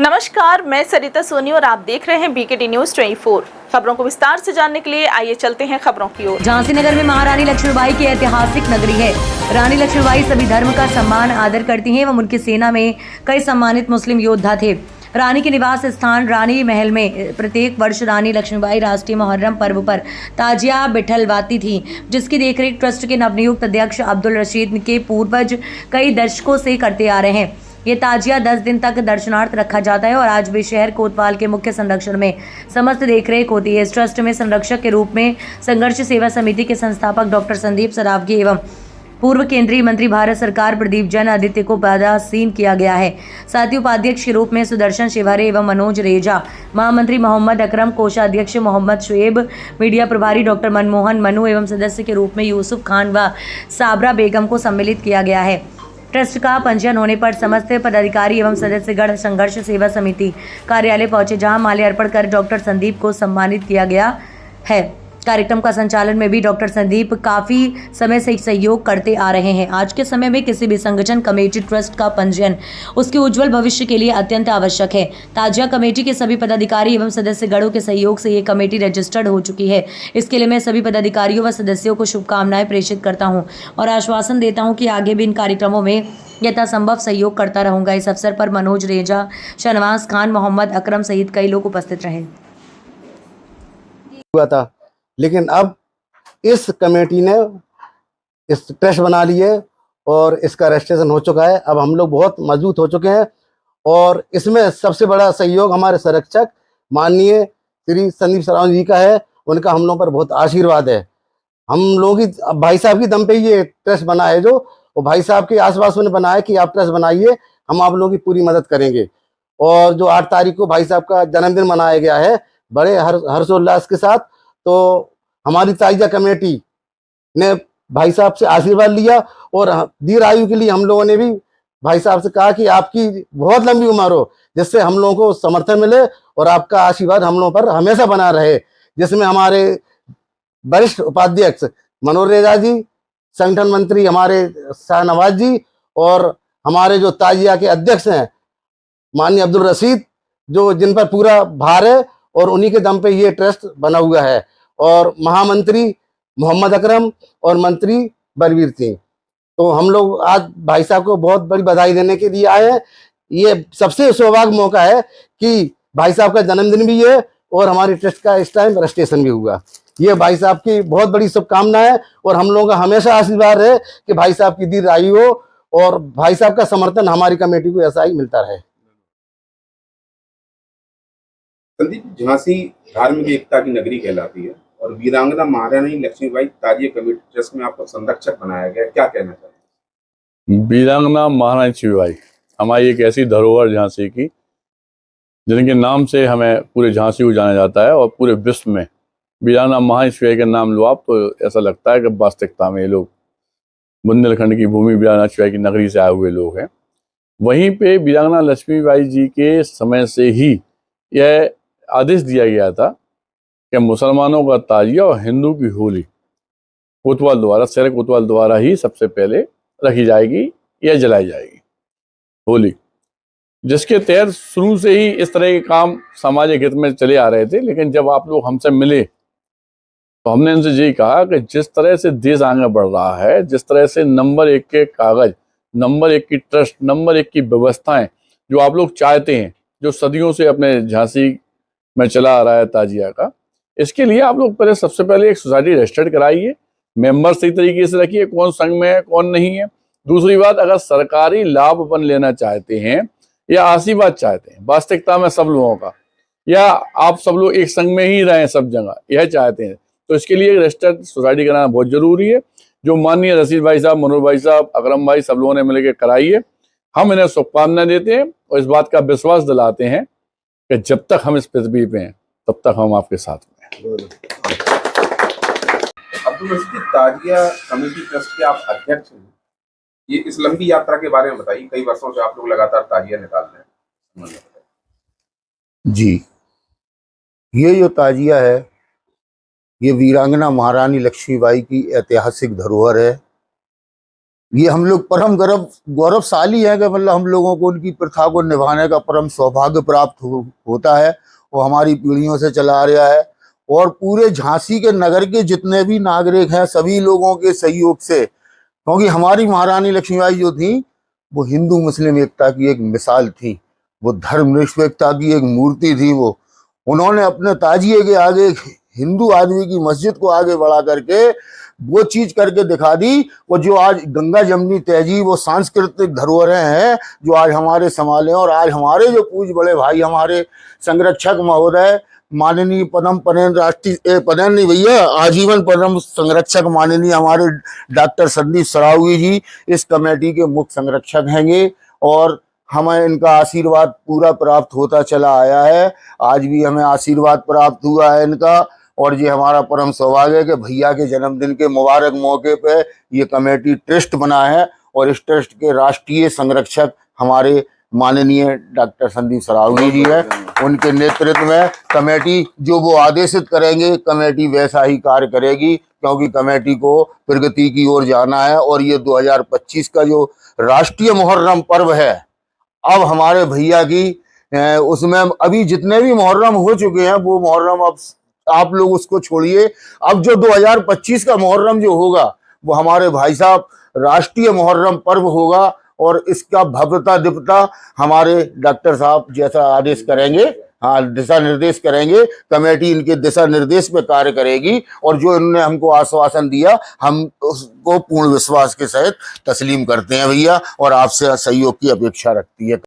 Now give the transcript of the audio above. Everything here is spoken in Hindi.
नमस्कार, मैं सरिता सोनी और आप देख रहे हैं बीकेटी न्यूज 24। खबरों को विस्तार से जानने के लिए आइए चलते हैं खबरों की ओर। झांसी नगर में महारानी लक्ष्मीबाई की ऐतिहासिक नगरी है। रानी लक्ष्मीबाई सभी धर्म का सम्मान आदर करती हैं एवं उनकी सेना में कई सम्मानित मुस्लिम योद्धा थे। रानी के निवास स्थान रानी महल में प्रत्येक वर्ष रानी लक्ष्मीबाई राष्ट्रीय मुहर्रम पर्व पर ताजिया बिठलवाती थी, जिसकी देखरेख ट्रस्ट के नवनियुक्त अध्यक्ष अब्दुल रशीद के पूर्वज कई दशकों से करते आ रहे हैं। ये ताजिया 10 दिन तक दर्शनार्थ रखा जाता है और आज भी शहर कोतवाल के मुख्य संरक्षण में समस्त देखरेख होती है। इस ट्रस्ट में संरक्षक के रूप में संघर्ष सेवा समिति के संस्थापक डॉक्टर संदीप सरावगी एवं पूर्व केंद्रीय मंत्री भारत सरकार प्रदीप जैन आदित्य को पदासीन किया गया है। साथ ही उपाध्यक्ष के रूप में सुदर्शन शिवहरे एवं मनोज रेजा, महामंत्री मोहम्मद अकरम, कोषाध्यक्ष मोहम्मद शुएब, मीडिया प्रभारी डॉक्टर मनमोहन मनु एवं सदस्य के रूप में यूसुफ खान व साबरा बेगम को सम्मिलित किया गया है। ट्रस्ट का पंजीयन होने पर समस्त पदाधिकारी एवं सदस्यगण संघर्ष सेवा समिति कार्यालय पहुंचे, जहां माल्य अर्पण कर डॉक्टर संदीप को सम्मानित किया गया है। कार्यक्रम का संचालन में भी डॉक्टर संदीप काफी समय से सहयोग करते आ रहे हैं। आज के समय में किसी भी संगठन, कमेटी, ट्रस्ट का पंजीयन उसके उज्जवल भविष्य के लिए अत्यंत आवश्यक है। ताजिया कमेटी के सभी पदाधिकारी एवं सदस्यगणों के सहयोग से ये कमेटी रजिस्टर्ड हो चुकी है। इसके लिए मैं सभी पदाधिकारियों व सदस्यों को शुभकामनाएं प्रेषित करता हूँ और आश्वासन देता हूँ कि आगे भी इन कार्यक्रमों में यथासंभव सहयोग करता रहूंगा। इस अवसर पर मनोज रेजा, शहनवाज खान, मोहम्मद अकरम सहित कई लोग उपस्थित रहे। हुआ था, लेकिन अब इस कमेटी ने इस ट्रस्ट बना ली है और इसका रजिस्ट्रेशन हो चुका है। अब हम लोग बहुत मजबूत हो चुके हैं और इसमें सबसे बड़ा सहयोग हमारे संरक्षक माननीय श्री संदीप सरावगी जी का है। उनका हम लोगों पर बहुत आशीर्वाद है। हम लोग ही भाई साहब की दम पे ये ट्रस्ट बना है, जो और भाई साहब के आसपास उन्हें बनाया कि आप ट्रस्ट बनाइए, हम आप लोगों की पूरी मदद करेंगे। और जो 8 तारीख को भाई साहब का जन्मदिन मनाया गया है बड़े हर्षोल्लास के साथ, तो हमारी ताजिया कमेटी ने भाई साहब से आशीर्वाद लिया और दीर्घ आयु के लिए हम लोगों ने भी भाई साहब से कहा कि आपकी बहुत लंबी उम्र हो, जिससे हम लोगों को समर्थन मिले और आपका आशीर्वाद हम लोगों पर हमेशा बना रहे। जिसमें हमारे वरिष्ठ उपाध्यक्ष मनोज रेजा जी, संगठन मंत्री हमारे शाहनवाज जी और हमारे जो ताजिया के अध्यक्ष हैं माननीय अब्दुल रशीद, जो जिन पर पूरा भार है और उन्हीं के दम पे ये ट्रस्ट बना हुआ है, और महामंत्री मोहम्मद अकरम और मंत्री बलवीर सिंह। तो हम लोग आज भाई साहब को बहुत बड़ी बधाई देने के लिए आए हैं। ये सबसे सौभाग्य मौका है कि भाई साहब का जन्मदिन भी है और हमारी ट्रस्ट का इस टाइम रजिस्ट्रेशन भी हुआ। ये भाई साहब की बहुत बड़ी शुभकामना है और हम लोगों का हमेशा आशीर्वाद है कि भाई साहब की दीर्घ आयु हो और भाई साहब का समर्थन हमारी कमेटी को ऐसा ही मिलता रहे। संदीप, झांसी धार्मिक एकता की नगरी कहलाती है और वीरांगना महारानी लक्ष्मीबाई ताजिया कमेटी ट्रस्ट में आपको संरक्षक बनाया गया, क्या कहना चाहिए? वीरांगना महारानी लक्ष्मीबाई हमारी एक ऐसी धरोहर झांसी की, जिनके नाम से हमें पूरे झांसी को जाना जाता है और पूरे विश्व में वीरांगना महारानी लक्ष्मीबाई का नाम लो आप तो ऐसा लगता है कि वास्तविकता में ये लोग बुंदेलखंड की भूमि वीरांगना लक्ष्मीबाई की नगरी से आए हुए लोग हैं। वहीं पे वीरांगना लक्ष्मीबाई जी के समय से ही यह आदेश दिया गया था कि मुसलमानों का ताजिया और हिंदू की होली कोतवाल द्वारा, शहर कोतवाल द्वारा ही सबसे पहले रखी जाएगी या जलाई जाएगी होली, जिसके तहत शुरू से ही इस तरह के काम सामाजिक हित में चले आ रहे थे। लेकिन जब आप लोग हमसे मिले तो हमने इनसे यही कहा कि जिस तरह से देश आगे बढ़ रहा है, जिस तरह से नंबर 1 के कागज, नंबर 1 की ट्रस्ट, नंबर 1 की व्यवस्थाएं जो आप लोग चाहते हैं, जो सदियों से अपने झांसी में चला आ रहा है ताजिया का, इसके लिए आप लोग पहले सबसे पहले एक सोसाइटी रजिस्टर्ड कराइए, मेंबर सही तरीके से रखिए, कौन संघ में है कौन नहीं है। दूसरी बात, अगर सरकारी लाभ अपन लेना चाहते हैं या आशीर्वाद चाहते हैं वास्तविकता में सब लोगों का, या आप सब लोग एक संघ में ही रहें सब जगह, यह चाहते हैं, तो इसके लिए रजिस्टर्ड सोसाइटी कराना बहुत जरूरी है, जो माननीय रशीद भाई साहब, मनोज भाई साहब, अकरम भाई सब लोगों ने मिलकर कराई है। हम इन्हें शुभकामनाएं देते हैं और इस बात का विश्वास दिलाते हैं कि जब तक हम इस पृथ्वी पे हैं तब तक हम आपके साथ में हैं। अब्दुल रशीद, ताजिया कमेटी ट्रस्ट के आप अध्यक्ष हैं, ये इस लंबी यात्रा के बारे में बताइए। कई वर्षों से आप लोग लगातार ताजिया निकाल रहे हैं। जी, ये जो ताजिया है ये वीरांगना महारानी लक्ष्मीबाई की ऐतिहासिक धरोहर है। ये हम लोग परम गौरवशाली हैं कि मतलब हम लोगों को उनकी प्रथा को निभाने का परम सौभाग्य प्राप्त होता है। वो हमारी पीढ़ियों से चला आ रहा है और पूरे झांसी के नगर के जितने भी नागरिक हैं सभी लोगों के सहयोग से, क्योंकि हमारी महारानी लक्ष्मीबाई जो थी वो हिंदू मुस्लिम एकता की एक मिसाल थी, वो धर्मनिरपेक्षता की एक मूर्ति थी। वो उन्होंने अपने ताजिए के आगे हिंदू आदमी की मस्जिद को आगे बढ़ा करके वो चीज करके दिखा दी। वो जो आज गंगा जमनी तहजीब वो सांस्कृतिक धरोहरें हैं जो आज हमारे संभाले, और आज हमारे जो पूज्य बड़े भाई हमारे संरक्षक महोदय माननीय पद्म पनेन राष्ट्रीय पदेन नहीं भैया आजीवन पद्म संरक्षक माननीय हमारे डॉक्टर संदीप सरावगी जी इस कमेटी के मुख्य संरक्षक हैंगे और हमें इनका आशीर्वाद पूरा प्राप्त होता चला आया है। आज भी हमें आशीर्वाद प्राप्त हुआ है इनका, और ये हमारा परम सौभाग्य है कि भैया के जन्मदिन के मुबारक मौके पे ये कमेटी ट्रस्ट बना है और इस ट्रस्ट के राष्ट्रीय संरक्षक हमारे माननीय डॉक्टर संदीप सरावगी जी है। उनके नेतृत्व में कमेटी जो वो आदेशित करेंगे कमेटी वैसा ही कार्य करेगी, क्योंकि कमेटी को प्रगति की ओर जाना है। और ये 2025 का जो राष्ट्रीय मुहर्रम पर्व है, अब हमारे भैया की उसमें अभी जितने भी मुहर्रम हो चुके हैं वो मुहर्रम अब आप लोग उसको छोड़िए, अब जो 2025 का मुहर्रम जो होगा वो हमारे भाई साहब राष्ट्रीय मुहर्रम पर्व होगा और इसका भव्यता दिव्यता हमारे डॉक्टर साहब जैसा आदेश करेंगे, हाँ दिशा निर्देश करेंगे, कमेटी इनके दिशा निर्देश पे कार्य करेगी और जो इन्होंने हमको आश्वासन दिया हम उसको पूर्ण विश्वास के सहित तस्लीम करते हैं भैया और आपसे सहयोग की अपेक्षा रखती है।